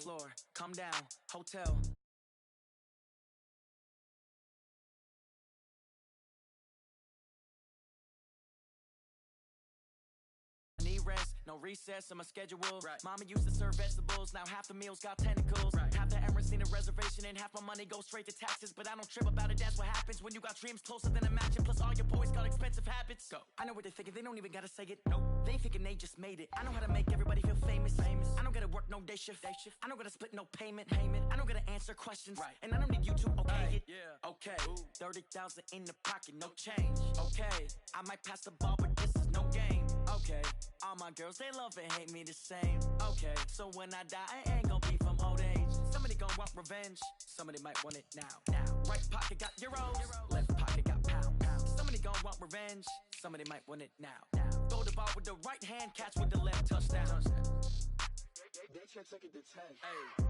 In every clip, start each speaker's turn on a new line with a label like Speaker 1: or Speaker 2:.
Speaker 1: floor, come down, hotel. Need rest, no recess on my schedule. Right. Mama used to serve vegetables, now half the meals got tentacles. Right. Half the Emirates need a reservation and half my money goes straight to taxes. But I don't trip about it, that's what happens when you got dreams closer than a mansion. Plus all your boys got expensive habits. Go. I know what they're thinking, they don't even gotta say it. Nope. They thinking they just made it. I know how to make everybody feel famous. I don't gotta work no day shift. I don't gotta split no payment. I don't gotta answer questions. Right. And I don't need you to okay it. Yeah. Okay. Ooh. 30,000 in the pocket, no change. Okay. I might pass the ball, but this is no game. Okay. All my girls, they love and hate me the same. Okay, so when I die, I ain't gon' be from old age. Somebody gon' want revenge. Somebody might want it now. Right pocket got euros. Left pocket got pound. Somebody gon' want revenge. Somebody might want it now. Throw the ball with the right hand, catch with the left, touchdown. They can't take it to 10. Hey.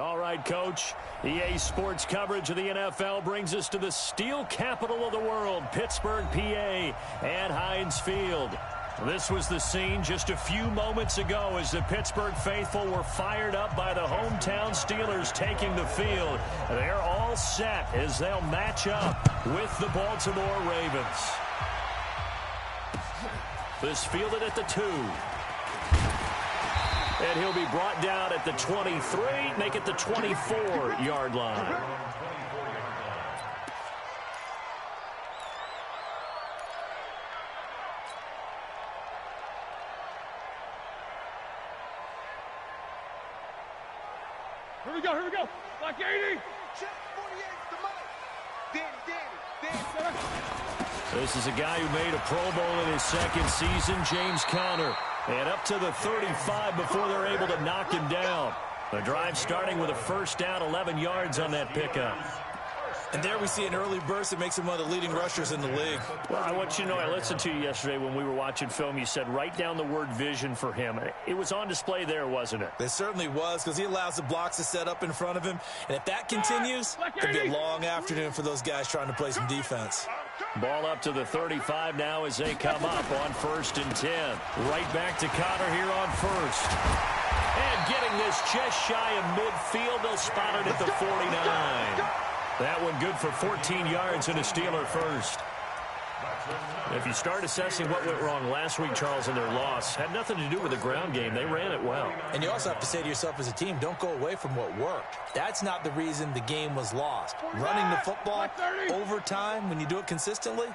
Speaker 2: All right, Coach. EA Sports coverage of the NFL brings us to the steel capital of the world, Pittsburgh, PA, and Heinz Field. This was the scene just a few moments ago as the Pittsburgh faithful were fired up by the hometown Steelers taking the field. They're all set as they'll match up with the Baltimore Ravens. This fielded at the 2. And he'll be brought down at the 23, make it the 24-yard line.
Speaker 3: Here we go. Block 80. Check 48, the mic. Danny.
Speaker 2: This is a guy who made a Pro Bowl in his second season, James Conner. And up to the 35 before they're able to knock him down. The drive starting with a first down, 11 yards on that pickup.
Speaker 4: And there we see an early burst that makes him one of the leading rushers in the league.
Speaker 2: Well, I want you to know, I listened to you yesterday when we were watching film. You said write down the word vision for him. It was on display there, wasn't it?
Speaker 4: It certainly was, because he allows the blocks to set up in front of him. And if that continues, it could be a long afternoon for those guys trying to play some defense.
Speaker 2: Ball up to the 35 now as they come up on 1st and 10. Right back to Conner here on 1st. And getting this just shy of midfield, they'll spot it at the 49. That one good for 14 yards and a Steeler first. If you start assessing what went wrong last week, Charles, in their loss, had nothing to do with the ground game. They ran it well.
Speaker 4: And you also have to say to yourself as a team, don't go away from what worked. That's not the reason the game was lost. Running the football over time, when you do it consistently,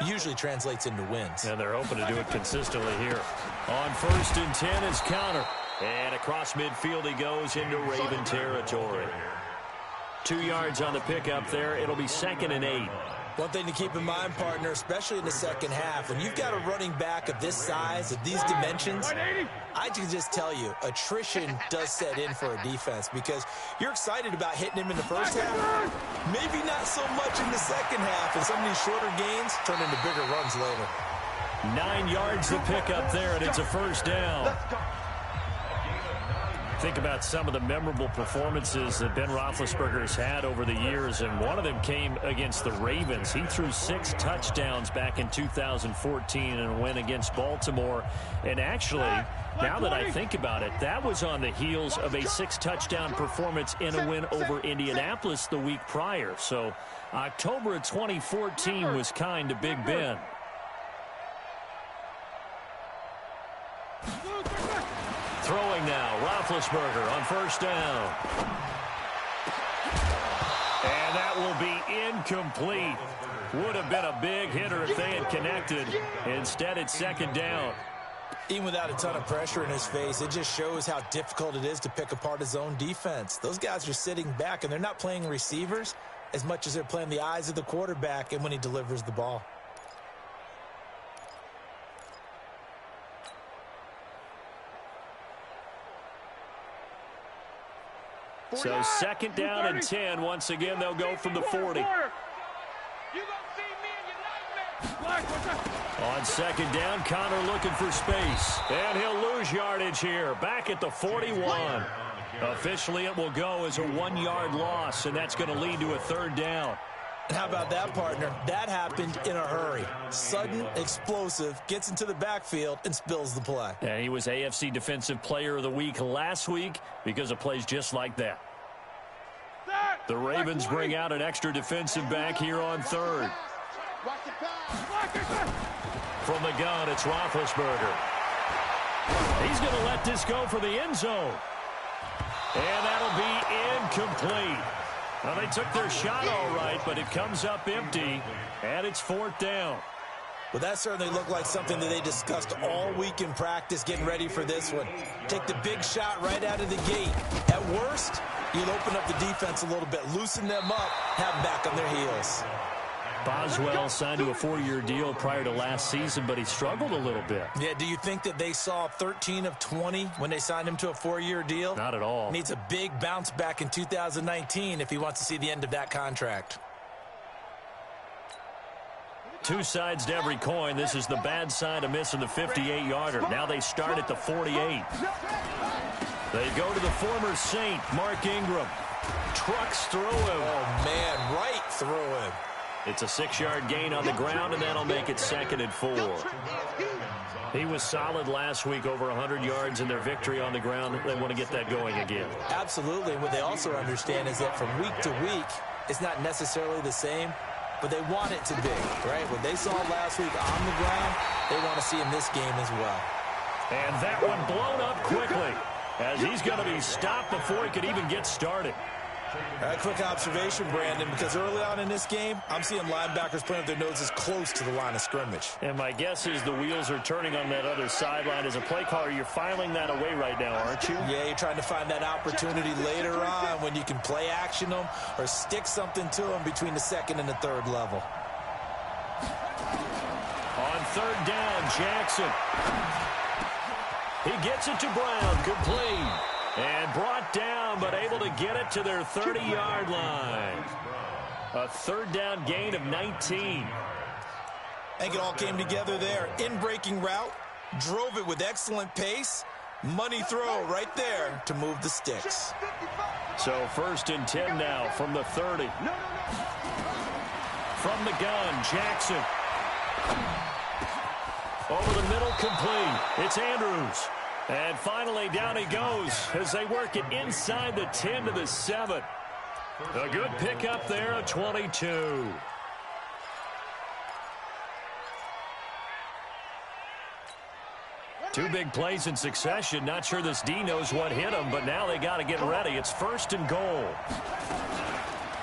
Speaker 4: usually translates into wins.
Speaker 2: And they're hoping to do it consistently here. On 1st and 10 is Conner. And across midfield he goes into Raven territory. 2 yards on the pickup there. It'll be 2nd and 8.
Speaker 4: One thing to keep in mind, partner, especially in the second half, when you've got a running back of this size, of these dimensions, I can just tell you, attrition does set in for a defense because you're excited about hitting him in the first half, maybe not so much in the second half, and some of these shorter gains turn into bigger runs later.
Speaker 2: 9 yards the pickup there, and it's a first down. Think about some of the memorable performances that Ben Roethlisberger has had over the years, and one of them came against the Ravens. He threw 6 touchdowns back in 2014 in a win against Baltimore. And actually, now that I think about it, that was on the heels of a 6-touchdown performance in a win over Indianapolis the week prior. So October of 2014 was kind to Big Ben. Throwing now, Roethlisberger on first down. And that will be incomplete. Would have been a big hitter if they had connected. Instead, it's second down.
Speaker 4: Even without a ton of pressure in his face, it just shows how difficult it is to pick apart his own defense. Those guys are sitting back, and they're not playing receivers as much as they're playing the eyes of the quarterback and when he delivers the ball.
Speaker 2: So second down and 10. Once again, they'll go from the 40. On second down, Connor looking for space. And he'll lose yardage here. Back at the 41. Officially, it will go as a 1-yard loss, and that's going to lead to a third down.
Speaker 4: And how about that, partner? That happened in a hurry. Sudden, explosive, gets into the backfield, and spills the play.
Speaker 2: And he was AFC Defensive Player of the Week last week because of plays just like that. The Ravens bring out an extra defensive back here on third. From the gun, it's Roethlisberger. He's going to let this go for the end zone. And that'll be incomplete. Well, they took their shot all right, but it comes up empty, and it's fourth down.
Speaker 4: Well, that certainly looked like something that they discussed all week in practice, getting ready for this one. Take the big shot right out of the gate. At worst, you'll open up the defense a little bit, loosen them up, have them back on their heels.
Speaker 2: Boswell signed to a 4-year deal prior to last season, but he struggled a little bit.
Speaker 4: Yeah, do you think that they saw 13 of 20 when they signed him to a 4-year deal?
Speaker 2: Not at all.
Speaker 4: Needs a big bounce back in 2019 if he wants to see the end of that contract.
Speaker 2: Two sides to every coin. This is the bad side of missing the 58-yarder. Now they start at the 48. They go to the former Saint, Mark Ingram. Trucks through him.
Speaker 4: Oh, man, right through him.
Speaker 2: It's a 6-yard gain on the ground, and that'll make it 2nd and 4. He was solid last week, over 100 yards in their victory on the ground. They want to get that going again.
Speaker 4: Absolutely. What they also understand is that from week to week, it's not necessarily the same, but they want it to be, right? What they saw last week on the ground, they want to see in this game as well.
Speaker 2: And that one blown up quickly, as he's going to be stopped before he could even get started.
Speaker 4: A quick observation, Brandon, because early on in this game, I'm seeing linebackers playing with their noses close to the line of scrimmage.
Speaker 2: And my guess is the wheels are turning on that other sideline. As a play caller, you're filing that away right now, aren't you?
Speaker 4: Yeah, you're trying to find that opportunity later on when you can play action them or stick something to them between the second and the third level.
Speaker 2: On third down, Jackson. He gets it to Brown, complete. And brought down, but able to get it to their 30-yard line. A third down gain of 19.
Speaker 4: I think it all came together there. In-breaking route, drove it with excellent pace. Money throw right there to move the sticks.
Speaker 2: So 1st and 10 now from the 30. From the gun, Jackson. Over the middle, complete. It's Andrews. And finally, down he goes as they work it inside the 10 to the 7. A good pickup there, a 22. Two big plays in succession. Not sure this D knows what hit him, but now they got to get ready. It's 1st and goal.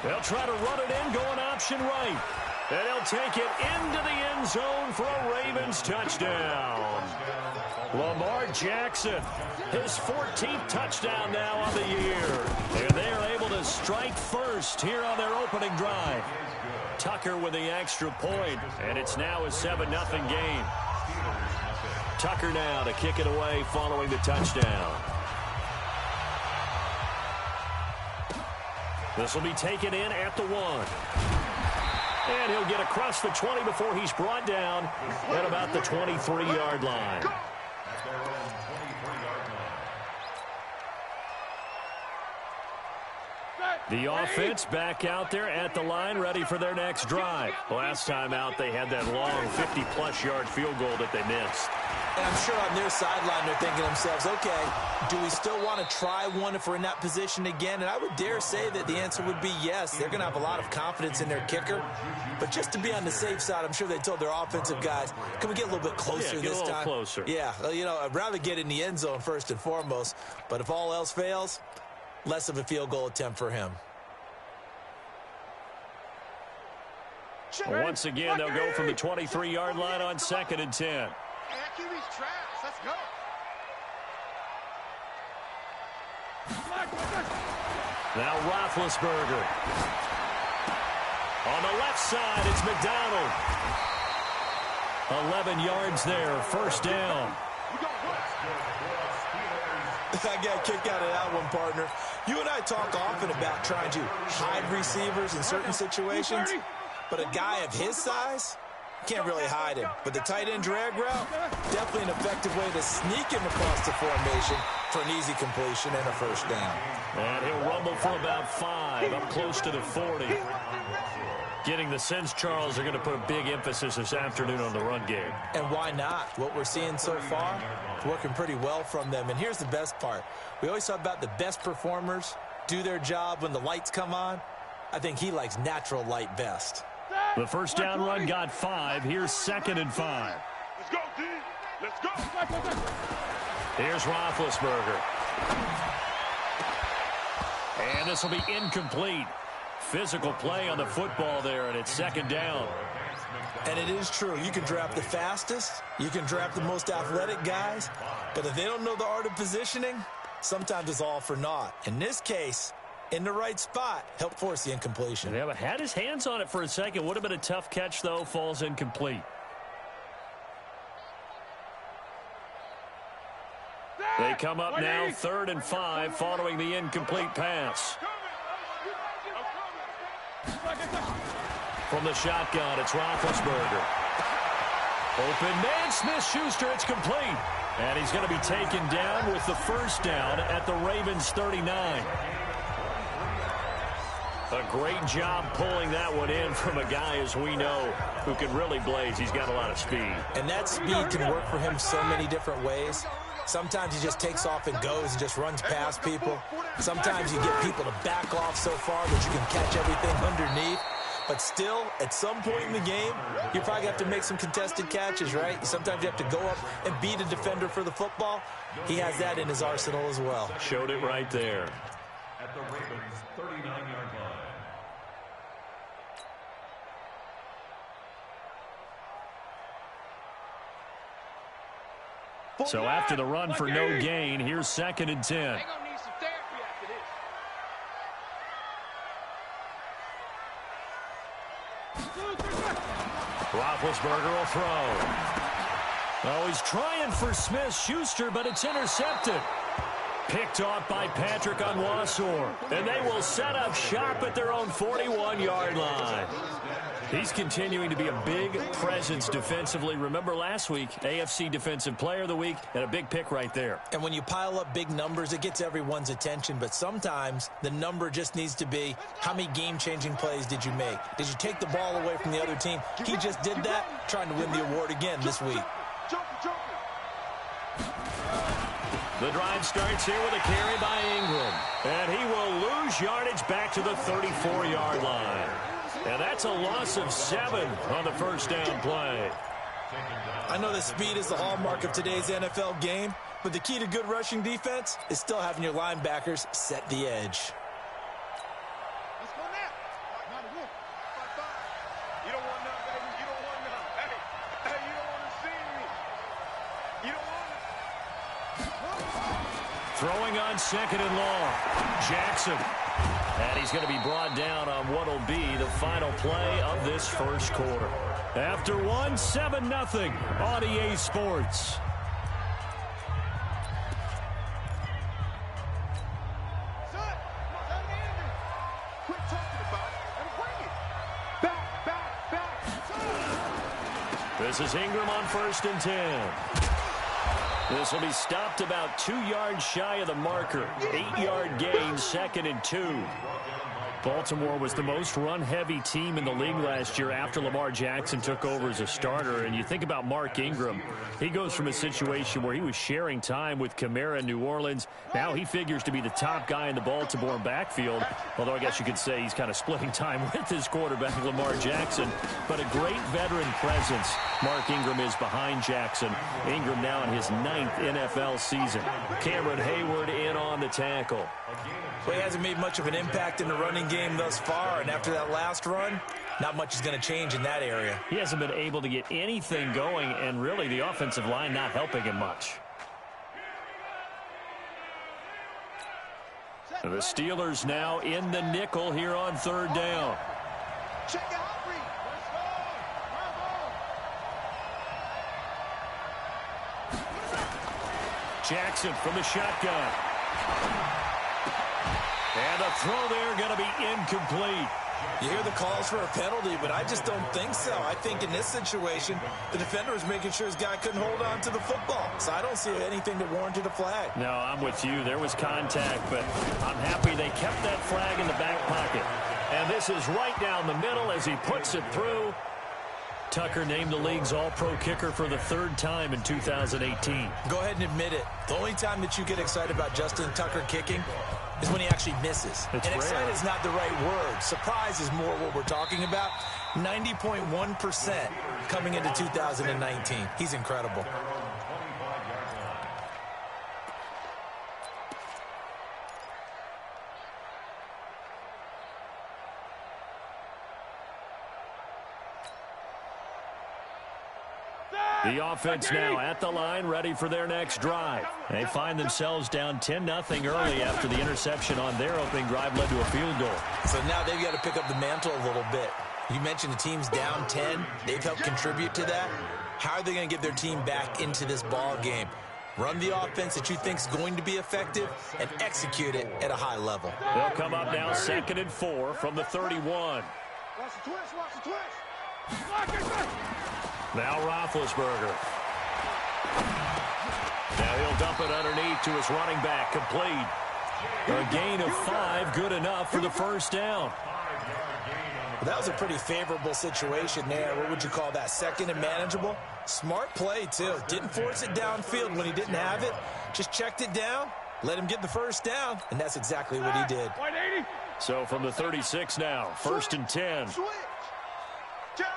Speaker 2: They'll try to run it in, going option right. And he'll take it into the end zone for a Ravens touchdown. Lamar Jackson, his 14th touchdown now on the year. And they are able to strike first here on their opening drive. Tucker with the extra point, and it's now a 7-0 game. Tucker now to kick it away following the touchdown. This will be taken in at the 1. And he'll get across the 20 before he's brought down at about the 23-yard line. The offense back out there at the line, ready for their next drive. Last time out, they had that long 50-plus yard field goal that they missed.
Speaker 4: And I'm sure on their sideline they're thinking to themselves, okay, do we still want to try one if we're in that position again? And I would dare say that the answer would be yes. They're going to have a lot of confidence in their kicker. But just to be on the safe side, I'm sure they told their offensive guys, can we get a little bit closer this time?
Speaker 2: Yeah, get a little closer.
Speaker 4: Yeah, you know, I'd rather get in the end zone first and foremost. But if all else fails, less of a field goal attempt for him.
Speaker 2: Once again, they'll go from the 23-yard line on 2nd and 10.
Speaker 3: Hey, that QB's trash. Let's go.
Speaker 2: Now Roethlisberger. On the left side, it's McDonald. 11 yards there, first down.
Speaker 4: I got a kick out of that one, partner. You and I talk often about trying to hide receivers in certain situations, but a guy of his size, can't really hide him. But the tight end drag route, definitely an effective way to sneak him across the formation for an easy completion and a first down.
Speaker 2: And he'll rumble for about 5, up close to the 40. Getting the sense, Charles, they're going to put a big emphasis this afternoon on the run game.
Speaker 4: And why not? What we're seeing so far, working pretty well from them. And here's the best part. We always talk about the best performers do their job when the lights come on. I think he likes natural light best.
Speaker 2: The first down run got 5. Here's 2nd and 5.
Speaker 3: Let's go, D. Let's go.
Speaker 2: Here's Roethlisberger. And this will be incomplete. Physical play on the football there, and it's 2nd down.
Speaker 4: And it is true. You can draft the fastest. You can draft the most athletic guys. But if they don't know the art of positioning, sometimes it's all for naught. In this case, in the right spot, help force the incompletion.
Speaker 2: Yeah, but had his hands on it for a second. Would have been a tough catch, though. Falls incomplete. They come up now, 3rd and 5, following the incomplete pass. From the shotgun, it's Roethlisberger. Open man, Smith-Schuster, it's complete. And he's going to be taken down with the first down at the Ravens' 39. A great job pulling that one in from a guy, as we know, who can really blaze. He's got a lot of speed.
Speaker 4: And that speed can work for him so many different ways. Sometimes he just takes off and goes and just runs past people. Sometimes you get people to back off so far that you can catch everything underneath. But still, at some point in the game, you probably have to make some contested catches, right? Sometimes you have to go up and beat a defender for the football. He has that in his arsenal as well.
Speaker 2: Showed it right there.
Speaker 5: At the Ravens' 39-yard line.
Speaker 2: So after the run for no gain, here's 2nd and 10.
Speaker 3: They're going to need some therapy after this.
Speaker 2: Roethlisberger will throw. Oh, he's trying for Smith-Schuster, but it's intercepted. Picked off by Patrick Onwuasor. And they will set up shop at their own 41-yard line. He's continuing to be a big presence defensively. Remember last week, AFC Defensive Player of the Week, and a big pick right there.
Speaker 4: And when you pile up big numbers, it gets everyone's attention. But sometimes the number just needs to be, how many game-changing plays did you make? Did you take the ball away from the other team? He just did that, trying to win the award again this week.
Speaker 2: The drive starts here with a carry by Ingram. And he will lose yardage back to the 34-yard line. And that's a loss of 7 on the first down play.
Speaker 4: I know that speed is the hallmark of today's NFL game, but the key to good rushing defense is still having your linebackers set the edge.
Speaker 3: Let's go now. You don't want none, baby. You don't want none. Hey, you don't want to see me. You don't want it.
Speaker 2: Throwing on 2nd and long. Jackson. And he's going to be brought down on what will be the final play of this first quarter. After 7-0 on EA Sports.
Speaker 3: Quit talking about it and bring it. Back.
Speaker 2: This is Ingram on 1st and 10. This will be stopped about 2 yards shy of the marker. 8-yard gain, 2nd and 2. Baltimore was the most run-heavy team in the league last year after Lamar Jackson took over as a starter. And you think about Mark Ingram. He goes from a situation where he was sharing time with Kamara in New Orleans. Now he figures to be the top guy in the Baltimore backfield. Although I guess you could say he's kind of splitting time with his quarterback, Lamar Jackson. But a great veteran presence. Mark Ingram is behind Jackson. Ingram now in his 9th NFL season. Cameron Hayward in on the tackle.
Speaker 4: Well, he hasn't made much of an impact in the running game thus far, and after that last run, not much is going to change in that area.
Speaker 2: He hasn't been able to get anything going, and really the offensive line not helping him much. The Steelers now in the nickel here on third down.
Speaker 3: Check it out, Reed.
Speaker 2: Jackson from the shotgun. And a throw there going to be incomplete.
Speaker 4: You hear the calls for a penalty, but I just don't think so. I think in this situation, the defender was making sure his guy couldn't hold on to the football. So I don't see anything that warranted a flag.
Speaker 2: No, I'm with you. There was contact, but I'm happy they kept that flag in the back pocket. And this is right down the middle as he puts it through. Tucker named the league's all-pro kicker for the third time in 2018.
Speaker 4: Go ahead and admit it. The only time that you get excited about Justin Tucker kicking is when he actually misses.
Speaker 2: It's
Speaker 4: and
Speaker 2: rare.
Speaker 4: excited is not the right word. Surprise is more what we're talking about. 90.1% coming into 2019. He's incredible.
Speaker 2: The offense now at the line, ready for their next drive. They find themselves down 10-0 early after the interception on their opening drive led to a field goal.
Speaker 4: So now they've got to pick up the mantle a little bit. You mentioned the team's down 10. They've helped contribute to that. How are they going to get their team back into this ball game? Run the offense that you think is going to be effective and execute it at a high level.
Speaker 2: They'll come up now 2nd and 4 from the 31.
Speaker 3: Watch the twist, watch the twist. Lock it,
Speaker 2: Now Roethlisberger. Now he'll dump it underneath to his running back, complete. A gain of 5, good enough for the first down.
Speaker 4: That was a pretty favorable situation there. What would you call that? Second and manageable? Smart play, too. Didn't force it downfield when he didn't have it. Just checked it down, let him get the first down, and that's exactly what he did.
Speaker 3: 180.
Speaker 2: So from the 36 now, 1st and 10.
Speaker 3: Switch. Check.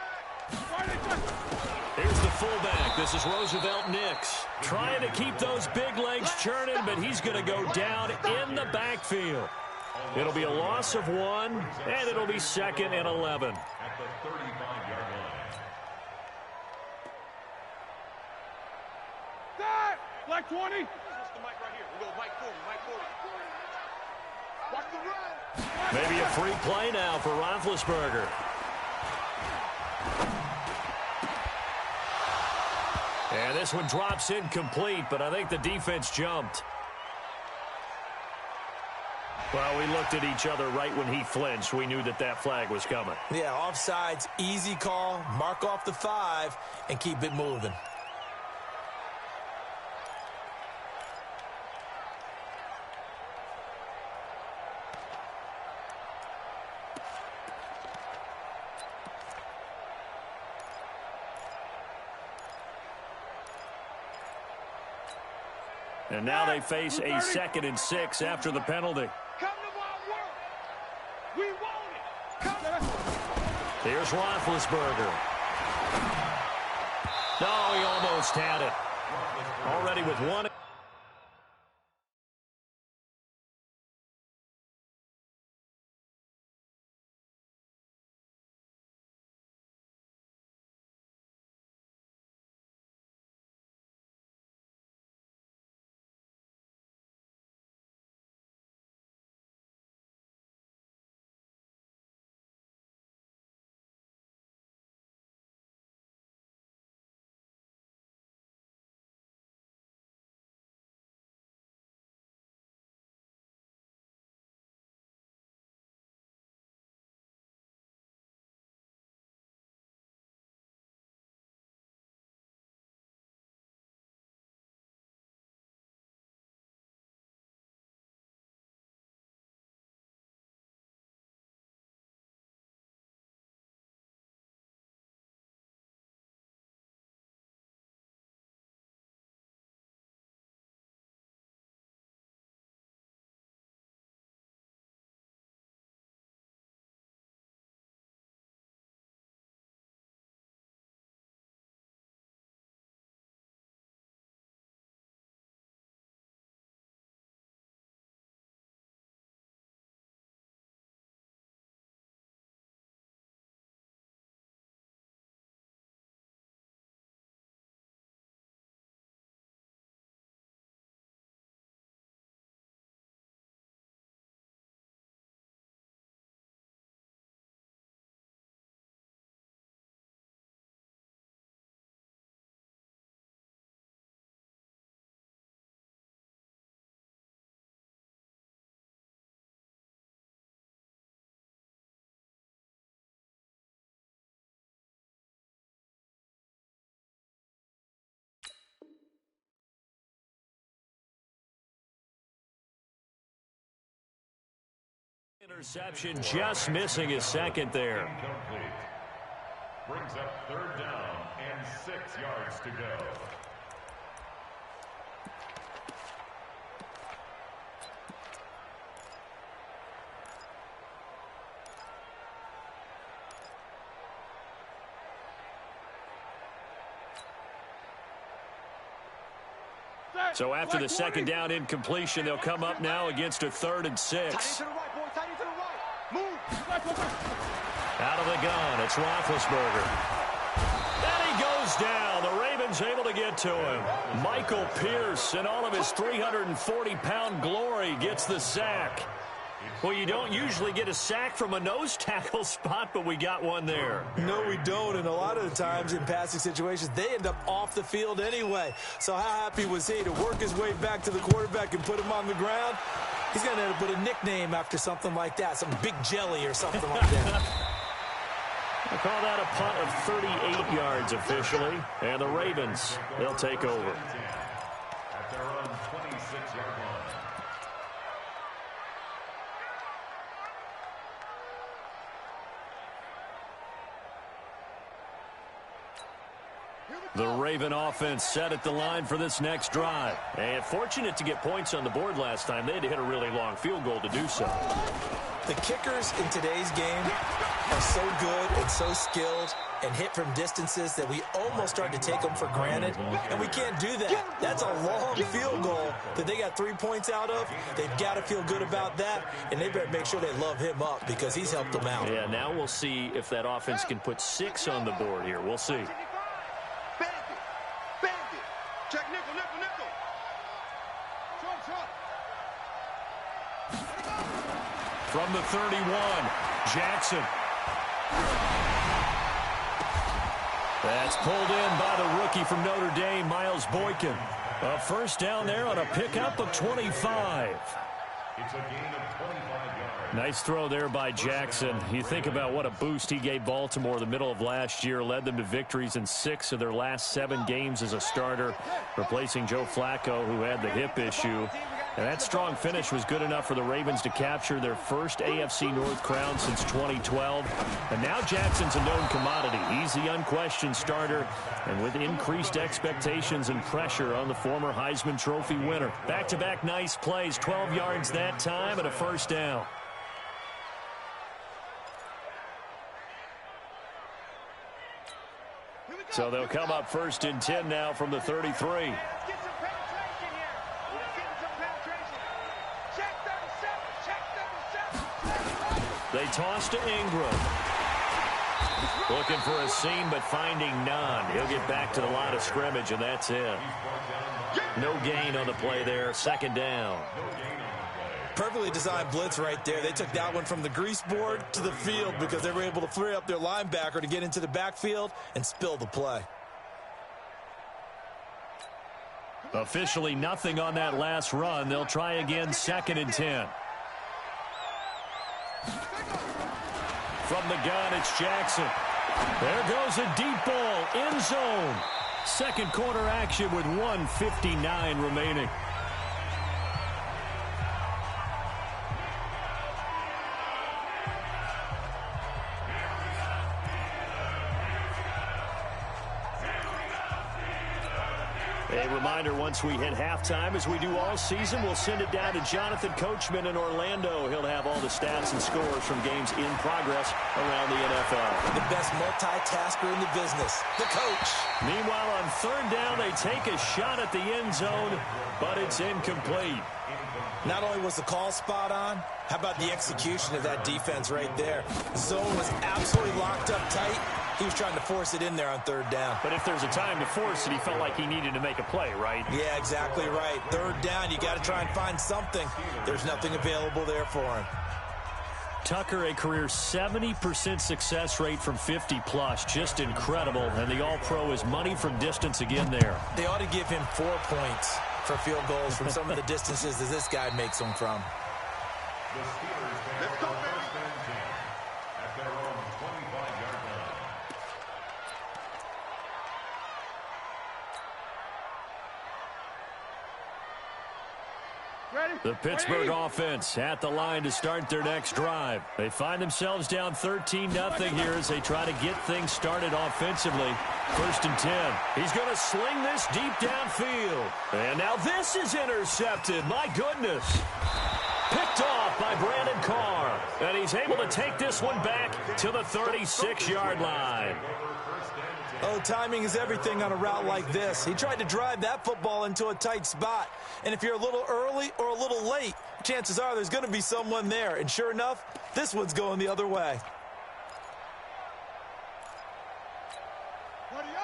Speaker 2: Here's the fullback. This is Roosevelt Nix. Trying to keep those big legs churning, but he's going to go down in the backfield. It'll be a loss of 1, and it'll be 2nd and 11.
Speaker 5: At the 35-yard line.
Speaker 3: That. Black 20. That's the mic right here. We go mic 40, mic 40. Watch the run.
Speaker 2: Maybe a free play now for Roethlisberger. And this one drops incomplete, but I think the defense jumped. Well, we looked at each other right when he flinched. We knew that that flag was coming.
Speaker 4: Yeah, offsides, easy call, mark off the 5, and keep it moving.
Speaker 2: And now they face a 2nd and 6 after the penalty.
Speaker 3: Come to my work. We want it. Come.
Speaker 2: Here's Roethlisberger. No, he almost had it. Already with 1. Interception, just missing his second there.
Speaker 5: Incomplete. Brings up 3rd down and 6 yards to go.
Speaker 2: So after the second down incompletion, they'll come up now against a 3rd and 6. Out of the gun, it's Roethlisberger. And he goes down. The Ravens able to get to him. Michael Pierce, in all of his 340-pound glory, gets the sack. Well, you don't usually get a sack from a nose tackle spot, but we got one there.
Speaker 4: No, we don't, and a lot of the times in passing situations, they end up off the field anyway. So how happy was he to work his way back to the quarterback and put him on the ground? He's going to end up with a nickname after something like that, some Big Jelly or something like that.
Speaker 2: I call that a punt of 38 yards officially, and the Ravens, they'll take over.
Speaker 5: At their own 26-yard line.
Speaker 2: The Raven offense set at the line for this next drive. And fortunate to get points on the board last time. They had to hit a really long field goal to do so.
Speaker 4: The kickers in today's game are so good and so skilled and hit from distances that we almost start to take them for granted, and we can't do that. That's a long field goal that they got 3 points out of. They've got to feel good about that, and they better make sure they love him up because he's helped them out.
Speaker 2: Yeah, now we'll see if that offense can put 6 on the board here. We'll see.
Speaker 3: Check nickel, nickel, nickel. Trump.
Speaker 2: From the 31, Jackson. That's pulled in by the rookie from Notre Dame, Miles Boykin. A first down there on a pickup of 25.
Speaker 5: It's a gain of 25 yards.
Speaker 2: Nice throw there by Jackson. You think about what a boost he gave Baltimore the middle of last year, led them to victories in 6 of their last 7 games as a starter, replacing Joe Flacco, who had the hip issue. And that strong finish was good enough for the Ravens to capture their first AFC North crown since 2012. And now Jackson's a known commodity. He's the unquestioned starter, and with increased expectations and pressure on the former Heisman Trophy winner. Back-to-back nice plays, 12 yards that time and a first down. So they'll come up 1st and 10 now from the 33. They toss to Ingram. Looking for a seam, but finding none. He'll get back to the line of scrimmage, and that's it. No gain on the play there. 2nd down.
Speaker 4: Perfectly designed blitz right there. They took that one from the grease board to the field because they were able to free up their linebacker to get into the backfield and spill the play.
Speaker 2: Officially nothing on that last run. They'll try again, 2nd and 10. From the gun, it's Jackson. There goes a deep ball, end zone. Second quarter action with 1:59 remaining. A reminder, once we hit halftime, as we do all season, we'll send it down to Jonathan Coachman in Orlando. He'll have all the stats and scores from games in progress around the NFL.
Speaker 4: The best multitasker in the business, the coach.
Speaker 2: Meanwhile, on 3rd down, they take a shot at the end zone, but it's incomplete.
Speaker 4: Not only was the call spot on, how about the execution of that defense right there? The zone was absolutely locked up tight. He was trying to force it in there on 3rd down.
Speaker 2: But if there's a time to force it, he felt like he needed to make a play, right?
Speaker 4: Yeah, exactly right. 3rd down, you got to try and find something. There's nothing available there for him.
Speaker 2: Tucker, a career 70% success rate from 50-plus. Just incredible. And the All-Pro is money from distance again there.
Speaker 4: They ought to give him 4 points for field goals from some of the distances that this guy makes them from.
Speaker 5: The Steelers
Speaker 3: Let's go, baby.
Speaker 5: first and 10 at their own 25-yard line.
Speaker 2: The Pittsburgh offense at the line to start their next drive. They find themselves down 13-0 here as they try to get things started offensively. 1st and 10. He's going to sling this deep downfield. And now this is intercepted. My goodness. Picked off by Brandon Carr. And he's able to take this one back to the 36-yard line.
Speaker 4: Oh, timing is everything on a route like this. He tried to drive that football into a tight spot. And if you're a little early or a little late, chances are there's going to be someone there. And sure enough, this one's going the other way.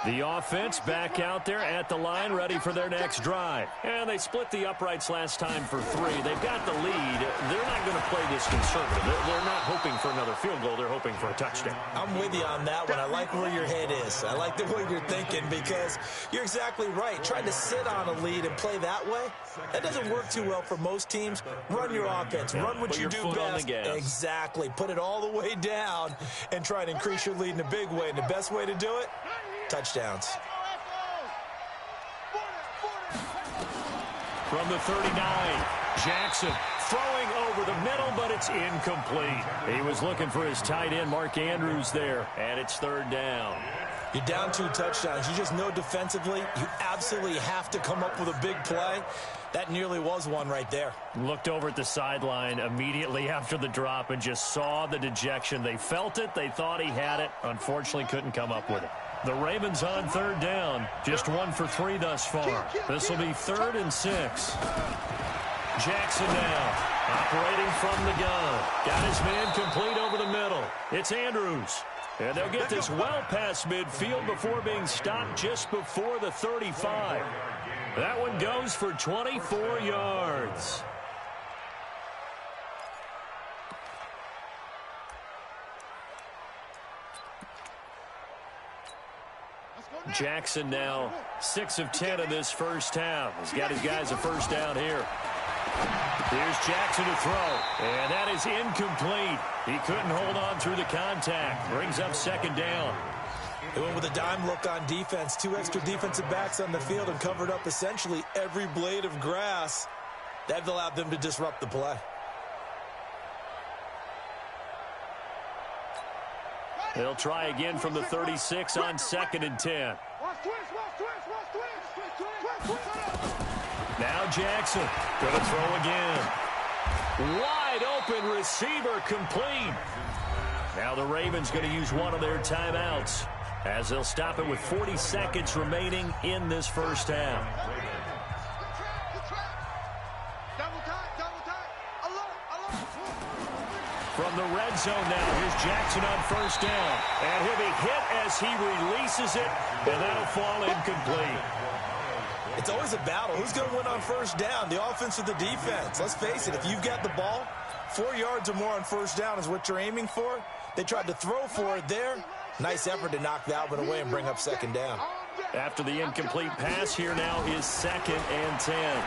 Speaker 2: The offense back out there at the line, ready for their next drive. And they split the uprights last time for 3. They've got the lead. They're not going to play this conservative. They're not hoping for another field goal. They're hoping for a touchdown.
Speaker 4: I'm with you on that one. I like where your head is. I like the way you're thinking because you're exactly right. Trying to sit on a lead and play that way, that doesn't work too well for most teams. Run your offense. Run what you do best. Exactly. Put it all the way down and try to increase your lead in a big way. And the best way to do it, touchdowns.
Speaker 2: From the 39, Jackson throwing over the middle, but it's incomplete. He was looking for his tight end, Mark Andrews, there, and it's 3rd down.
Speaker 4: You're down 2 touchdowns. You just know defensively you absolutely have to come up with a big play. That nearly was one right there.
Speaker 2: Looked over at the sideline immediately after the drop and just saw the dejection. They felt it. They thought he had it. Unfortunately, couldn't come up with it. The Ravens on 3rd down. Just 1 for 3 thus far. This will be 3rd and 6. Jackson now operating from the gun. Got his man complete over the middle. It's Andrews. And they'll get this well past midfield before being stopped just before the 35. That one goes for 24 yards. Jackson now 6 of 10 in this first half. He's got his guys a first down here. Here's Jackson to throw, and that is incomplete. He couldn't hold on through the contact. Brings up 2nd down.
Speaker 4: They went with a dime look on defense. 2 extra defensive backs on the field and covered up essentially every blade of grass. That allowed them to disrupt the play.
Speaker 2: They'll try again from the 36 on 2nd and 10. Now Jackson going to throw again. Wide open receiver complete. Now the Ravens going to use one of their timeouts as they'll stop it with 40 seconds remaining in this first half. From the red zone now, here's Jackson on 1st down. And he'll be hit as he releases it, and that'll fall incomplete.
Speaker 4: It's always a battle. Who's going to win on 1st down, the offense or the defense? Let's face it, if you've got the ball, 4 yards or more on 1st down is what you're aiming for. They tried to throw for it there. Nice effort to knock that one away and bring up 2nd down.
Speaker 2: After the incomplete pass, here now is 2nd and 10.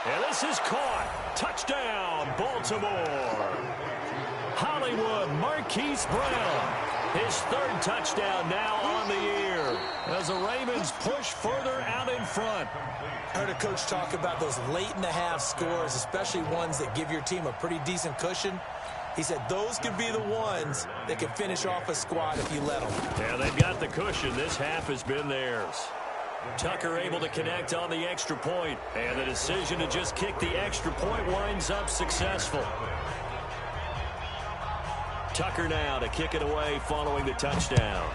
Speaker 2: And this is caught. Touchdown, Baltimore. Hollywood Marquise Brown. His 3rd touchdown now on the year as the Ravens push further out in front.
Speaker 4: I heard a coach talk about those late-in-the-half scores, especially ones that give your team a pretty decent cushion. He said those could be the ones that can finish off a squad if you let them.
Speaker 2: Yeah, they've got the cushion. This half has been theirs. Tucker able to connect on the extra point, and the decision to just kick the extra point winds up successful. Tucker now to kick it away following the touchdown.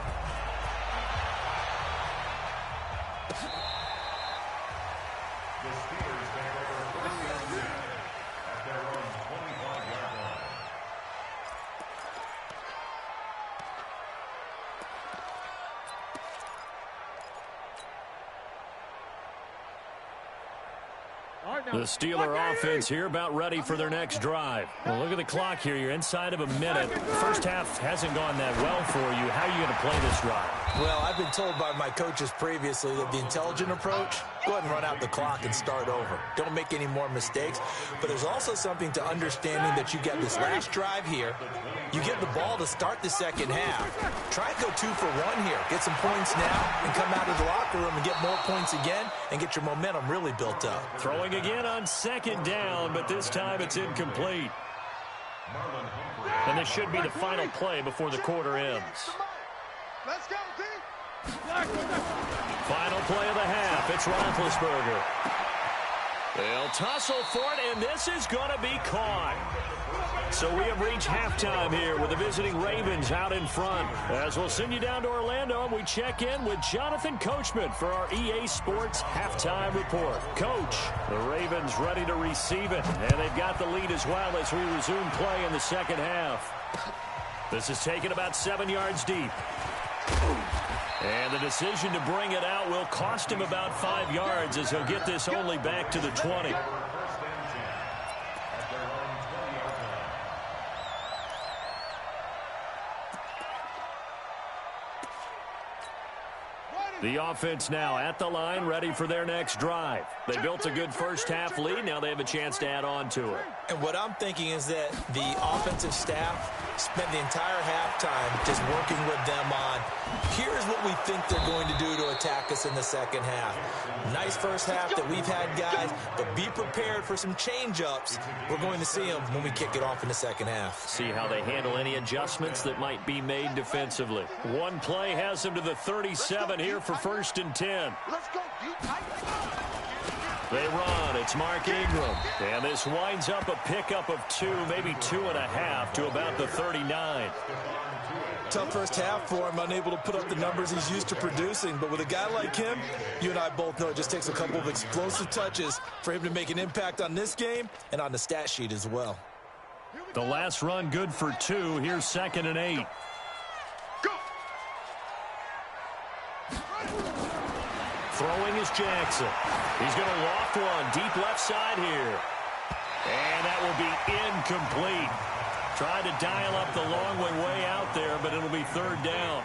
Speaker 2: The Steeler offense here about ready for their next drive. Well, look at the clock here. You're inside of a minute. First half hasn't gone that well for you. How are you going to play this drive?
Speaker 4: Well, I've been told by my coaches previously that the intelligent approach, go ahead and run out the clock and start over. Don't make any more mistakes. But there's also something to understanding that you get this last drive here. You get the ball to start the second half. Try and go 2 for 1 here. Get some points now and come out of the locker room and get more points again and get your momentum really built up.
Speaker 2: Throwing again on second down, but this time it's incomplete. And this should be the final play before the quarter ends.
Speaker 3: Let's go, D.
Speaker 2: Final play of the half. It's Roethlisberger. They'll tussle for it, and this is going to be caught. So we have reached halftime here with the visiting Ravens out in front. As we'll send you down to Orlando, and we check in with Jonathan Coachman for our EA Sports Halftime Report. Coach, the Ravens ready to receive it, and they've got the lead as well as we resume play in the second half. This is taken about 7 yards deep. And the decision to bring it out will cost him about 5 yards as he'll get this only back to the 20. The offense now at the line, ready for their next drive. They built a good first-half lead. Now they have a chance to add on to it.
Speaker 4: And what I'm thinking is that the offensive staff spent the entire halftime just working with them on, here's what we think they're going to do to attack us in the second half. Nice first half that we've had, guys, but be prepared for some change-ups. We're going to see them when we kick it off in the second half.
Speaker 2: See how they handle any adjustments that might be made defensively. One play has them to the 37 here for 1st and 10.
Speaker 3: Let's go, D.
Speaker 2: They run. It's Mark Ingram. And this winds up a pickup of 2, maybe 2.5 to about the 39.
Speaker 4: Tough first half for him, unable to put up the numbers he's used to producing. But with a guy like him, you and I both know it just takes a couple of explosive touches for him to make an impact on this game and on the stat sheet as well.
Speaker 2: The last run good for 2. Here's 2nd and 8. Throwing is Jackson. He's going to loft one deep left side here. And that will be incomplete. Tried to dial up the long way out there, but it'll be 3rd down.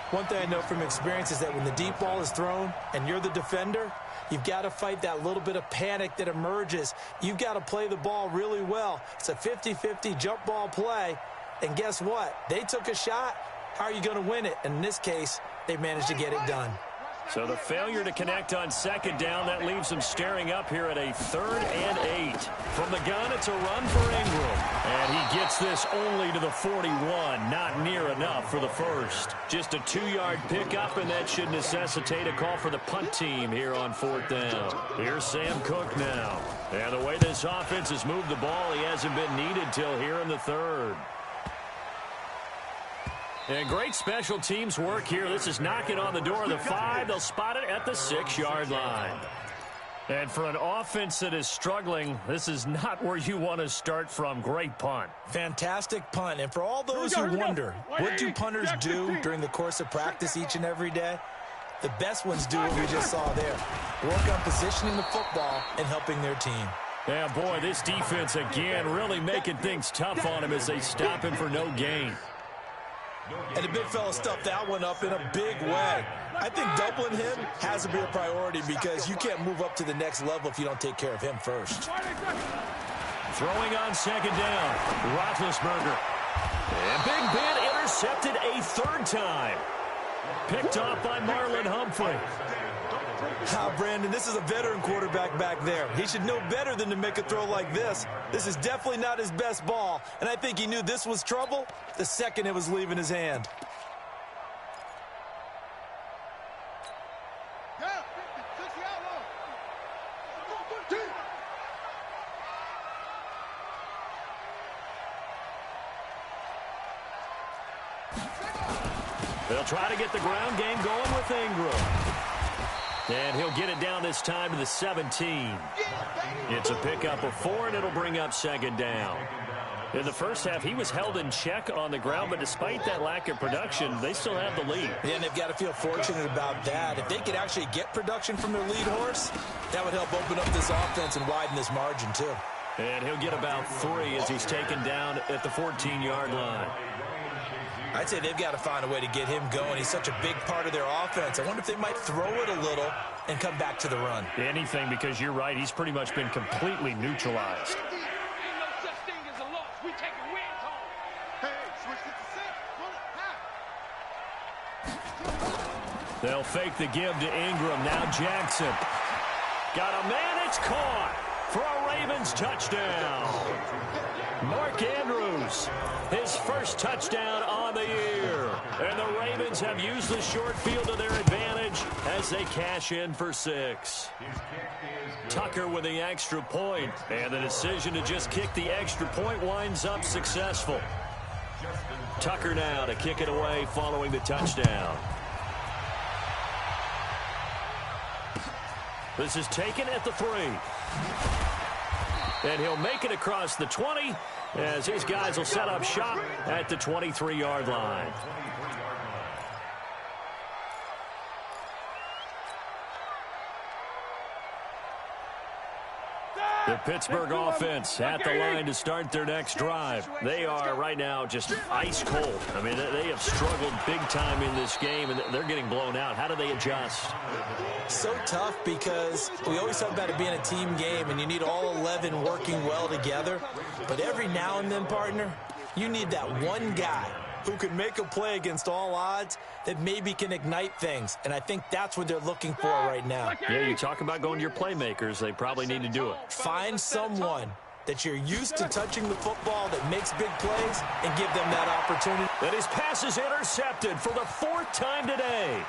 Speaker 4: One thing I know from experience is that when the deep ball is thrown and you're the defender, you've got to fight that little bit of panic that emerges. You've got to play the ball really well. It's a 50-50 jump ball play. And guess what? They took a shot. How are you going to win it? And in this case, they managed to get it done.
Speaker 2: So the failure to connect on 2nd down, that leaves them staring up here at a 3rd and 8. From the gun, it's a run for Ingram. And he gets this only to the 41. Not near enough for the first. Just a 2-yard pickup, and that should necessitate a call for the punt team here on 4th down. Here's Sam Cook now. And the way this offense has moved the ball, he hasn't been needed till here in the 3rd. And great special teams work here. This is knocking on the door of the 5. They'll spot it at the 6-yard line. And for an offense that is struggling, this is not where you want to start from. Great punt.
Speaker 4: Fantastic punt. And for all those who wonder, what do punters do during the course of practice each and every day? The best ones do what we just saw there. Work on positioning the football and helping their team.
Speaker 2: Yeah, boy, this defense again really making things tough on him as they stop him for no gain.
Speaker 4: And the big fella stuffed that one up in a big way. I think doubling him has to be a priority because you can't move up to the next level if you don't take care of him first.
Speaker 2: Throwing on 2nd down, Roethlisberger. And Big Ben intercepted a 3rd time. Picked off by Marlon Humphrey.
Speaker 4: Brandon, this is a veteran quarterback back there. He should know better than to make a throw like this. This is definitely not his best ball, and I think he knew this was trouble the second it was leaving his hand.
Speaker 2: They'll try to get the ground game going with Ingram. And he'll get it down this time to the 17. It's a pickup of 4, and it'll bring up 2nd down. In the first half, he was held in check on the ground, but despite that lack of production, they still have the lead.
Speaker 4: Yeah, and they've got to feel fortunate about that. If they could actually get production from their lead horse, that would help open up this offense and widen this margin, too.
Speaker 2: And he'll get about 3 as he's taken down at the 14-yard line.
Speaker 4: I'd say they've got to find a way to get him going. He's such a big part of their offense. I wonder if they might throw it a little and come back to the run.
Speaker 2: Anything, because you're right. He's pretty much been completely neutralized.
Speaker 3: Ain't no such thing as a loss. We taking wins home. Hey, switch it to 6. Run it.
Speaker 2: They'll fake the give to Ingram. Now Jackson. Got a man. It's caught for a Ravens touchdown. Mark Andrews, his first touchdown on the year. And the Ravens have used the short field to their advantage as they cash in for 6. Tucker with the extra point, and the decision to just kick the extra point winds up successful. Tucker now to kick it away following the touchdown. This is taken at the 3. And he'll make it across the 20 as his guys will set up shop at the 23-yard line. The Pittsburgh offense at the line to start their next drive. They are right now just ice cold. I mean, they have struggled big time in this game, and they're getting blown out. How do they adjust?
Speaker 4: So tough because we always talk about it being a team game, and you need all 11 working well together. But every now and then, partner, you need that one guy who can make a play against all odds that maybe can ignite things. And I think that's what they're looking for right now.
Speaker 2: Yeah, you talk about going to your playmakers. They probably need to do it.
Speaker 4: Find someone that you're used to touching the football that makes big plays and give them that opportunity.
Speaker 2: And his pass is intercepted for the 4th time today.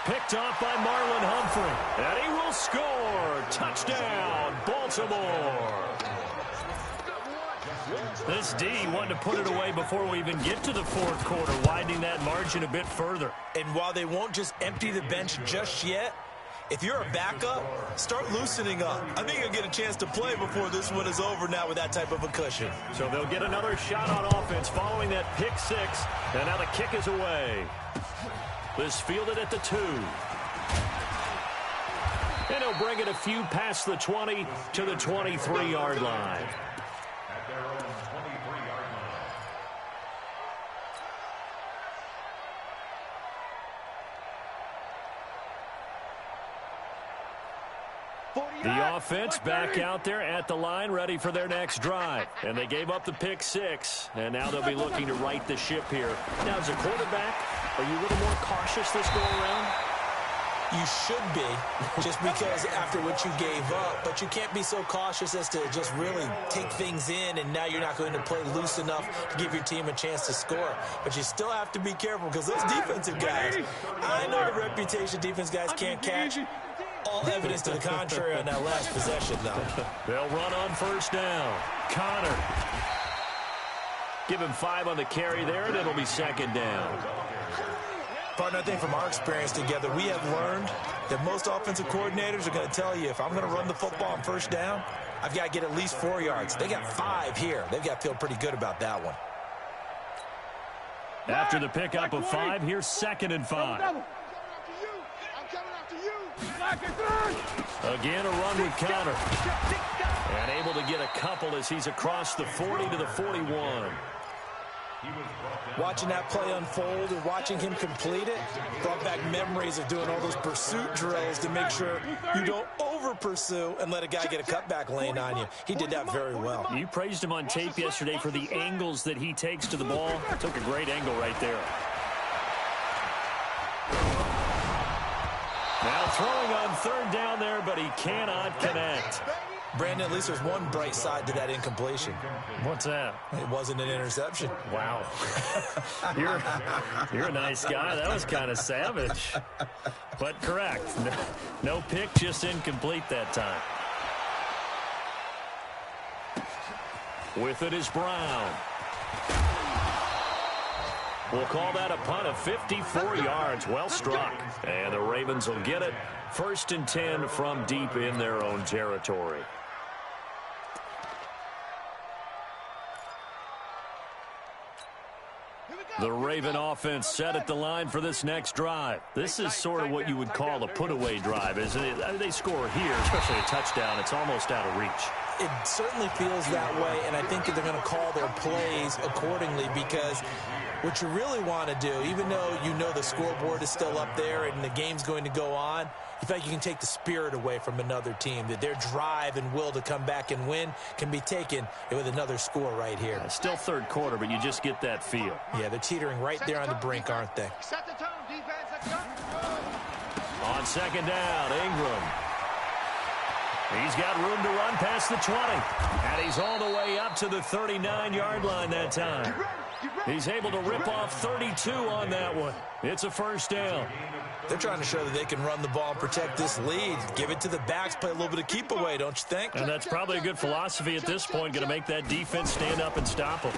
Speaker 2: Picked off by Marlon Humphrey. And he will score. Touchdown, Baltimore. This D wanted to put it away before we even get to the 4th quarter, widening that margin a bit further.
Speaker 4: And while they won't just empty the bench just yet, if you're a backup, start loosening up. I think you'll get a chance to play before this one is over now with that type of a cushion.
Speaker 2: So they'll get another shot on offense following that pick 6. And now the kick is away. This fielded at the 2. And he'll bring it a few past the 20 to the 23-yard line.
Speaker 5: At their own 23-yard line.
Speaker 2: The offense back out there at the line, ready for their next drive. And they gave up the pick 6, and now they'll be looking to right the ship here. Now, as a quarterback, are you a little more cautious this go around?
Speaker 4: You should be, just because after what you gave up. But you can't be so cautious as to just really take things in, and now you're not going to play loose enough to give your team a chance to score. But you still have to be careful because those defensive guys, I know the reputation defense guys can't catch. All evidence to the contrary on that last possession, though.
Speaker 2: They'll run on 1st down. Connor. Give him 5 on the carry there, and it'll be 2nd down.
Speaker 4: Partner, I think from our experience together, we have learned that most offensive coordinators are going to tell you, if I'm going to run the football on 1st down, I've got to get at least 4 yards. They got 5 here. They've got to feel pretty good about that one.
Speaker 2: After the pickup of 5, here's 2nd and 5. Again, a run with Connor. And able to get a couple as he's across the 40 to the 41.
Speaker 4: Watching that play unfold and watching him complete it brought back memories of doing all those pursuit drills to make sure you don't over-pursue and let a guy get a cutback lane on you. He did that very well.
Speaker 2: You praised him on tape yesterday for the angles that he takes to the ball. Took a great angle right there. Now throwing on 3rd down there, but he cannot connect.
Speaker 4: Brandon, at least there's one bright side to that incompletion.
Speaker 2: What's that?
Speaker 4: It wasn't an interception.
Speaker 2: Wow. You're a nice guy. That was kind of savage. But correct. No pick, just incomplete that time. With it is Brown. We'll call that a punt of 54 yards. Well struck. And the Ravens will get it. 1st and 10 from deep in their own territory. The Raven offense set at the line for this next drive. This is sort of what you would call a put-away drive, isn't it? I mean, they score here, especially a touchdown. It's almost out of reach.
Speaker 4: It certainly feels that way, and I think that they're going to call their plays accordingly because What you really want to do, even though you know the scoreboard is still up there and the game's going to go on, you feel like you can take the spirit away from another team, that their drive and will to come back and win can be taken with another score right here.
Speaker 2: Still third quarter, but you just get that feel.
Speaker 4: Yeah, they're teetering right there on the brink, aren't they?
Speaker 3: Set the tone, defense. Let's go.
Speaker 2: On second down, Ingram. He's got room to run past the 20. And he's all the way up to the 39-yard line that time. He's able to rip off 32 on that one. It's a first down.
Speaker 4: They're trying to show that they can run the ball and protect this lead. Give it to the backs, play a little bit of keep away, don't you think?
Speaker 2: And that's probably a good philosophy at this point, going to make that defense stand up and stop them.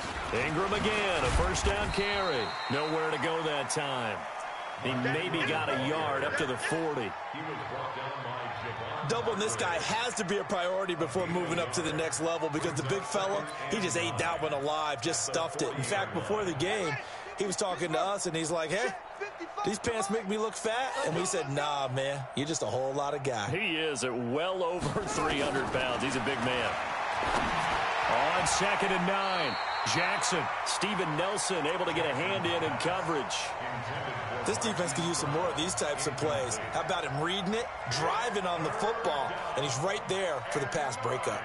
Speaker 2: Ingram again, a first down carry. Nowhere to go that time. He maybe got a yard up to the 40.
Speaker 4: Doubling this guy has to be a priority before moving up to the next level because the big fella, he just ate that one alive, just stuffed it. In fact, before the game, he was talking to us, and he's like, hey, these pants make me look fat? And we said, nah, man, you're just a whole lot of guy.
Speaker 2: He is at well over 300 pounds. He's a big man. On second and 9, Jackson, Steven Nelson able to get a hand in coverage.
Speaker 4: This defense could use some more of these types of plays. How about him reading it, driving on the football, and he's right there for the pass breakup.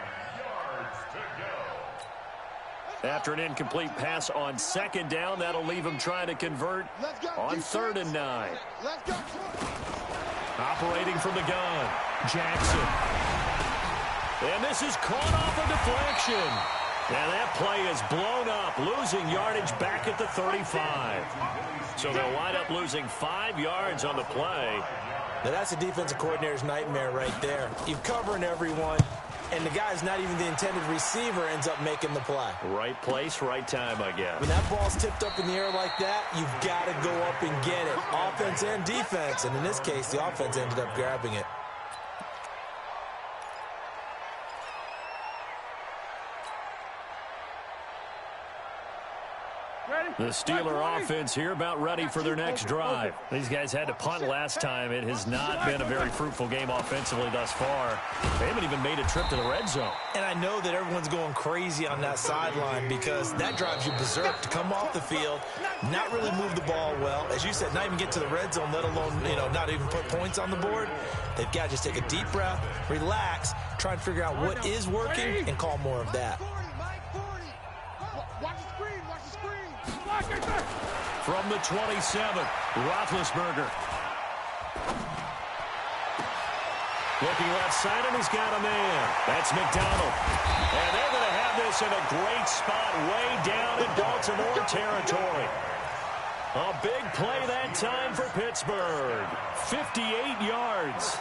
Speaker 2: After an incomplete pass on second down, that'll leave him trying to convert on third and 9. Operating from the gun, Jackson. And this is caught off a deflection. And that play is blown up, losing yardage back at the 35. So they'll wind up losing 5 yards on the play.
Speaker 4: Now that's a defensive coordinator's nightmare right there. You're covering everyone, and the guy's not even the intended receiver ends up making the play.
Speaker 2: Right place, right time, I guess.
Speaker 4: When that ball's tipped up in the air like that, you've got to go up and get it. Offense and defense, and in this case, the offense ended up grabbing it.
Speaker 2: The Steeler offense here about ready for their next drive. These guys had to punt last time. It has not been a very fruitful game offensively thus far. They haven't even made a trip to the red zone.
Speaker 4: And I know that everyone's going crazy on that sideline because that drives you berserk to come off the field, not really move the ball well. As you said, not even get to the red zone, let alone, not even put points on the board. They've got to just take a deep breath, relax, try and figure out what is working, and call more of that.
Speaker 2: From the 27, Roethlisberger. Looking left side, and he's got a man. That's McDonald. And they're going to have this in a great spot way down in Baltimore territory. A big play that time for Pittsburgh. 58 yards.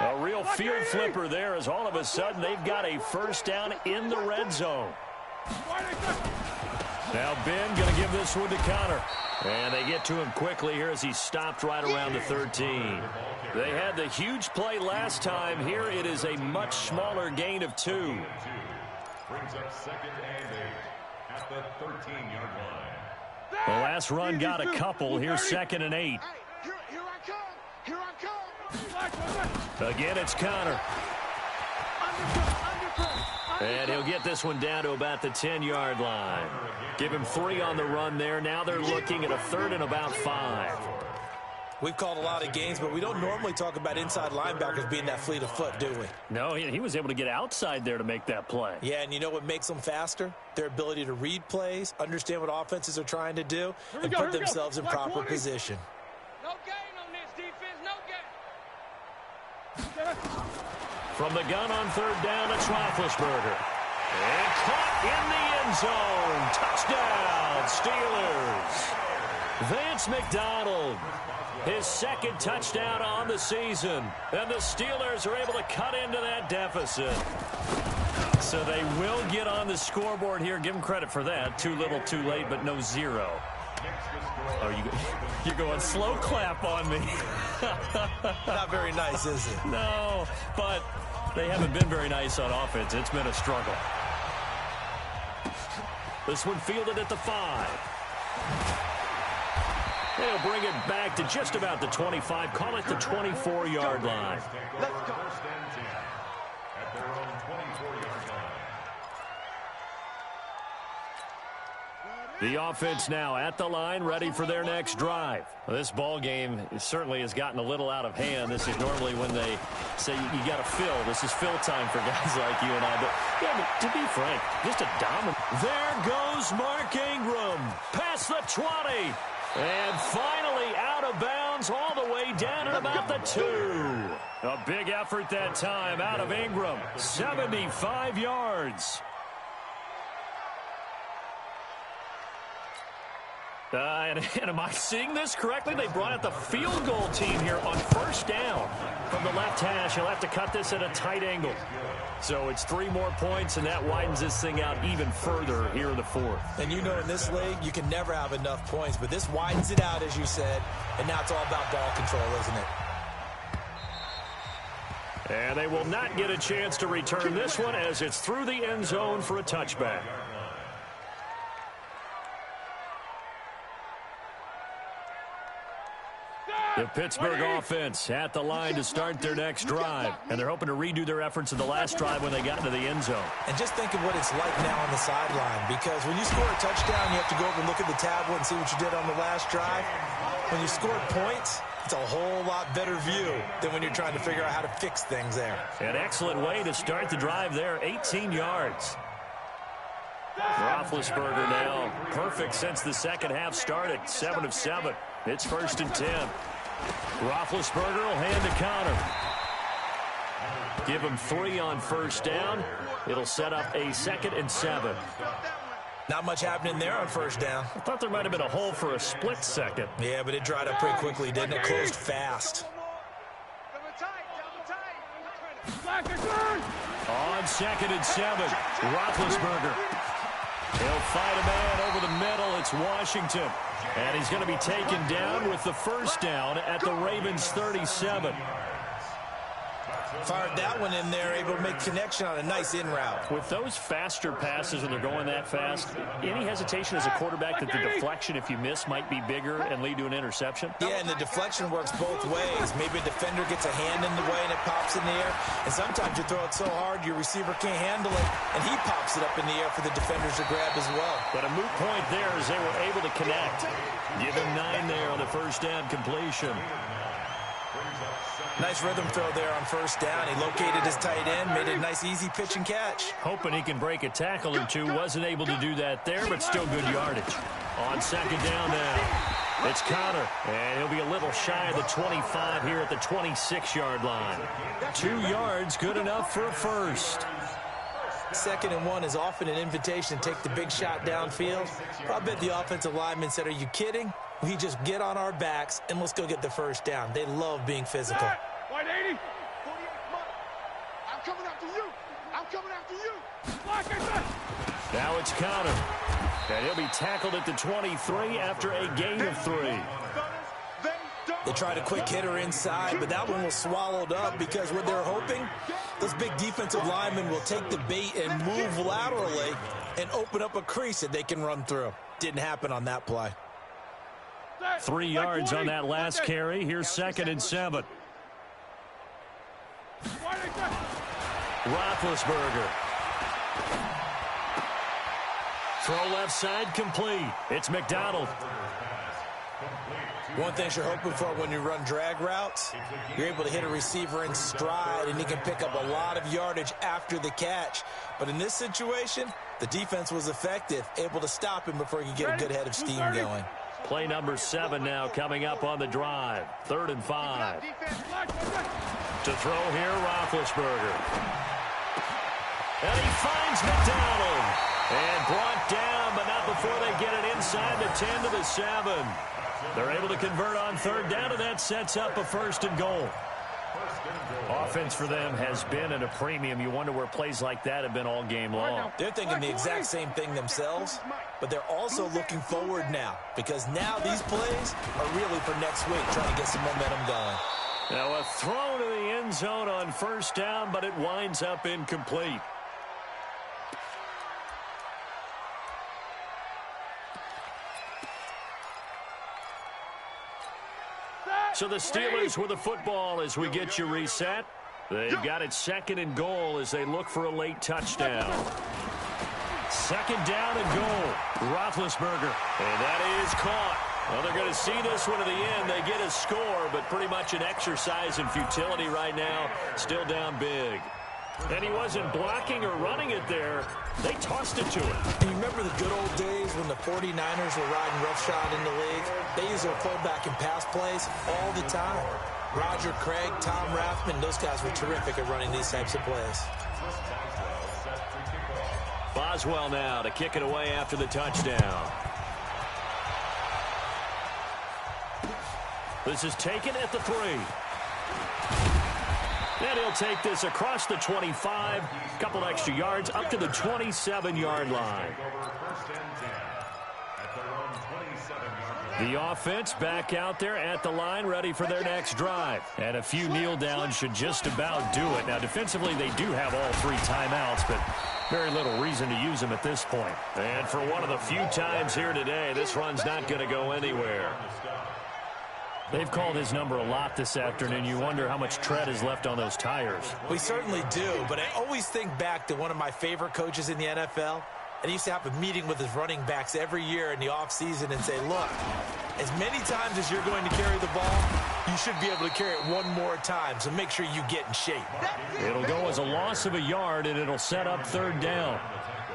Speaker 2: A real field flipper there as all of a sudden they've got a first down in the red zone. Now Ben going to give this one to Connor. And they get to him quickly here as he stopped right around the 13. They had the huge play last time. Here it is a much smaller gain of 2.
Speaker 5: Brings up second and 8 at the 13-yard line.
Speaker 2: The last run got a couple. Here's second and 8.
Speaker 3: Here I come. Here I come.
Speaker 2: Again, it's Connor. And he'll get this one down to about the 10-yard line. Give him 3 on the run there. Now they're looking at a third and about 5.
Speaker 4: We've called a lot of games, but we don't normally talk about inside linebackers being that fleet of foot, do we?
Speaker 2: No, he was able to get outside there to make that play.
Speaker 4: Yeah, and you know what makes them faster? Their ability to read plays, understand what offenses are trying to do, and put themselves in proper position.
Speaker 3: No gain on this defense, no gain.
Speaker 2: From the gun on third down, it's Roethlisberger. And caught in the end zone. Touchdown, Steelers. Vance McDonald, his second touchdown on the season. And the Steelers are able to cut into that deficit. So they will get on the scoreboard here. Give them credit for that. Too little, too late, but no 0. Oh, you're going slow clap on me.
Speaker 4: Not very nice, is it?
Speaker 2: No, but they haven't been very nice on offense. It's been a struggle. This one fielded at the 5. They'll bring it back to just about the 25. Call it the 24-yard line.
Speaker 3: Let's go.
Speaker 5: First and 10 at their own 24-yard line.
Speaker 2: The offense now at the line, ready for their next drive. Well, this ball game certainly has gotten a little out of hand. This is normally when they say you got to fill. This is fill time for guys like you and I. But, yeah, but to be frank, just a dominant. There goes Mark Ingram. Past the 20. And finally out of bounds all the way down at about the 2. A big effort that time out of Ingram. 75 yards. And am I seeing this correctly? They brought out the field goal team here on first down from the left hash. He'll have to cut this at a tight angle. So it's 3 more points, and that widens this thing out even further here in the 4th.
Speaker 4: And you know in this league, you can never have enough points, but this widens it out, as you said, and now it's all about ball control, isn't it?
Speaker 2: And they will not get a chance to return this one as it's through the end zone for a touchback. The Pittsburgh offense at the line to start their next drive. And they're hoping to redo their efforts in the last drive when they got into the end zone.
Speaker 4: And just think of what it's like now on the sideline, because when you score a touchdown, you have to go over and look at the tablet and see what you did on the last drive. When you scored points, it's a whole lot better view than when you're trying to figure out how to fix things there.
Speaker 2: An excellent way to start the drive there, 18 yards. Roethlisberger now perfect since the second half started, 7 of 7. It's 1st and 10. Roethlisberger will hand to Connor. Give him 3 on first down. It'll set up a 2nd and 7.
Speaker 4: Not much happening there on first down.
Speaker 2: I thought there might have been a hole for a split second.
Speaker 4: Yeah, but it dried up pretty quickly, didn't it? Closed fast.
Speaker 2: On 2nd and 7, Roethlisberger. He'll fight a man over the middle. It's Washington. And he's going to be taken down with the first down at the Ravens' 37.
Speaker 4: Fired that one in there, able to make connection on a nice in route.
Speaker 2: With those faster passes when they're going that fast, any hesitation as a quarterback that the deflection, if you miss, might be bigger and lead to an interception?
Speaker 4: Yeah, and the deflection works both ways. Maybe a defender gets a hand in the way and it pops in the air. And sometimes you throw it so hard your receiver can't handle it, and he pops it up in the air for the defenders to grab as well.
Speaker 2: But a moot point there as they were able to connect. Give him 9 there on the first down completion.
Speaker 4: Nice rhythm throw there on first down. He located his tight end, made it a nice easy pitch and catch.
Speaker 2: Hoping he can break a tackle or two. Wasn't able to do that there, but still good yardage. On 2nd down now, it's Connor. And he'll be a little shy of the 25 here at the 26-yard line. 2 yards, good enough for a first.
Speaker 4: 2nd and 1 is often an invitation to take the big shot downfield. I bet the offensive lineman said, are you kidding? We just get on our backs and let's go get the first down. They love being physical.
Speaker 3: White 80. 48 Mike. I'm coming after you. I'm coming after you.
Speaker 2: Now it's Connor. And he'll be tackled at the 23 after a gain of 3.
Speaker 4: They tried a quick hitter inside, but that one was swallowed up because what they're hoping, those big defensive linemen will take the bait and move laterally and open up a crease that they can run through. Didn't happen on that play.
Speaker 2: 3 yards on that last carry. Here's 2nd and 7. Roethlisberger. Throw left side complete. It's McDonald.
Speaker 4: One thing you're hoping for when you run drag routes, you're able to hit a receiver in stride and he can pick up a lot of yardage after the catch. But in this situation, the defense was effective, able to stop him before he could get a good head of steam going.
Speaker 2: Play number 7 now coming up on the drive. 3rd and 5. To throw here, Roethlisberger. And he finds McDonald. And brought down, but not before they get it inside the 10 to the 7. They're able to convert on 3rd down, and that sets up a 1st and goal. Offense for them has been at a premium. You wonder where plays like that have been all game long.
Speaker 4: They're thinking the exact same thing themselves, but they're also looking forward now because now these plays are really for next week, trying to get some momentum going.
Speaker 2: Now a throw to the end zone on 1st down, but it winds up incomplete. So the Steelers with the football as we get you reset. They've got it 2nd and goal as they look for a late touchdown. Second down and goal. Roethlisberger. And that is caught. Well, they're going to see this one to the end. They get a score, but pretty much an exercise in futility right now. Still down big. And he wasn't blocking or running it there. They tossed it to him.
Speaker 4: You remember the good old days when the 49ers were riding roughshod in the league? They used their fullback in pass plays all the time. Roger Craig, Tom Rathman, those guys were terrific at running these types of plays.
Speaker 2: Boswell now to kick it away after the touchdown. This is taken at the 3. And he'll take this across the 25, couple extra yards up to the 27-yard line. The offense back out there at the line, ready for their next drive. And a few kneel downs should just about do it. Now, defensively, they do have all 3 timeouts, but very little reason to use them at this point. And for one of the few times here today, this run's not going to go anywhere. They've called his number a lot this afternoon. You wonder how much tread is left on those tires.
Speaker 4: We certainly do, but I always think back to one of my favorite coaches in the NFL. And he used to have a meeting with his running backs every year in the offseason and say, look, as many times as you're going to carry the ball, you should be able to carry it one more time, so make sure you get in shape.
Speaker 2: It'll go as a loss of a yard, and it'll set up 3rd down.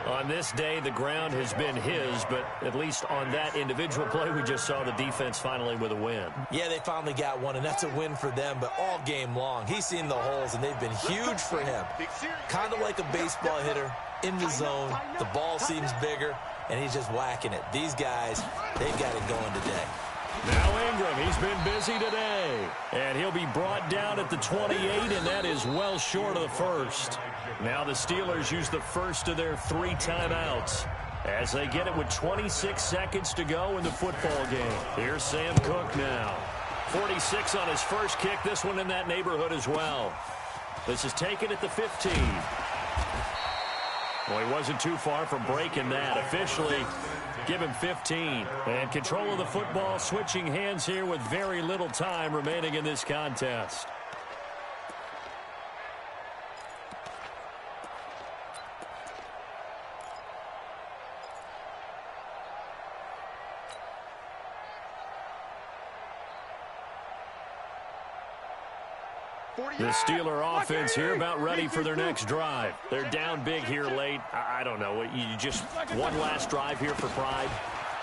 Speaker 2: On this day, the ground has been his, but at least on that individual play, we just saw the defense finally with a win.
Speaker 4: Yeah, they finally got one, and that's a win for them, but all game long, he's seen the holes, and they've been huge for him. Kind of like a baseball hitter in the zone. The ball seems bigger, and he's just whacking it. These guys, they've got it going today.
Speaker 2: Now Ingram, he's been busy today. And he'll be brought down at the 28, and that is well short of the first. Now the Steelers use the first of their 3 timeouts as they get it with 26 seconds to go in the football game. Here's Sam Cook now. 46 on his first kick. This one in that neighborhood as well. This is taken at the 15. Well, he wasn't too far from breaking that. Officially, give him 15. And control of the football, switching hands here with very little time remaining in this contest. The Steeler offense here about ready for their next drive. They're down big here late. I don't know. You just one last drive here for pride?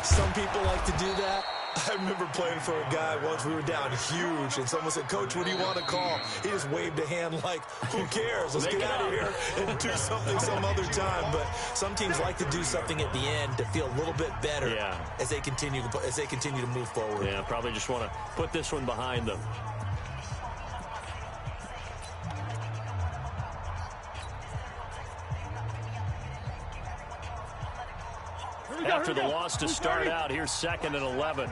Speaker 4: Some people like to do that. I remember playing for a guy once. We were down huge, and someone said, Coach, what do you want to call? He just waved a hand like, who cares? Let's get out of here and do something some other time. But some teams like to do something at the end to feel a little bit better as they continue to move forward.
Speaker 2: Yeah, probably just want to put this one behind them. After the loss to start out, here's 2nd and 11.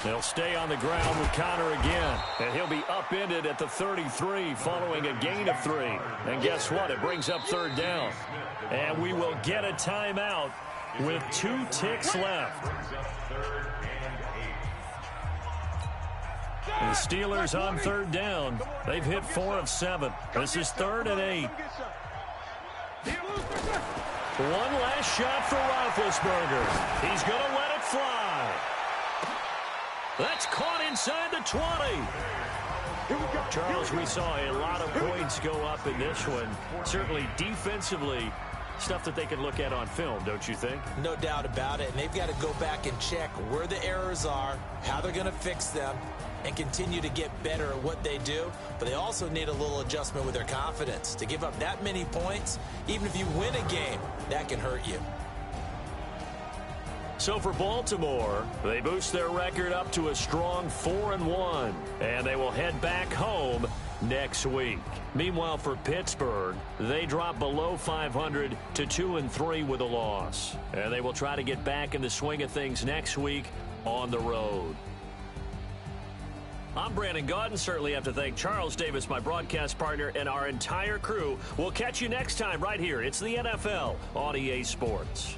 Speaker 2: They'll stay on the ground with Connor again. And he'll be upended at the 33 following a gain of 3. And guess what? It brings up 3rd down. And we will get a timeout with 2 ticks left. And the Steelers on 3rd down. They've hit 4 of 7. This is 3rd and 8. One last shot for Roethlisberger. He's going to let it fly. That's caught inside the 20. Charles, we saw a lot of points go up in this one. Certainly defensively, stuff that they can look at on film, don't you think?
Speaker 4: No doubt about it. And they've got to go back and check where the errors are, how they're going to fix them, and continue to get better at what they do. But they also need a little adjustment with their confidence. To give up that many points, even if you win a game, that can hurt you.
Speaker 2: So for Baltimore, they boost their record up to a strong 4-1, and they will head back home next week. Meanwhile, for Pittsburgh, they drop below 500 to 2-3 with a loss. And they will try to get back in the swing of things next week on the road. I'm Brandon Gaudin. Certainly have to thank Charles Davis, my broadcast partner, and our entire crew. We'll catch you next time right here. It's the NFL on EA Sports.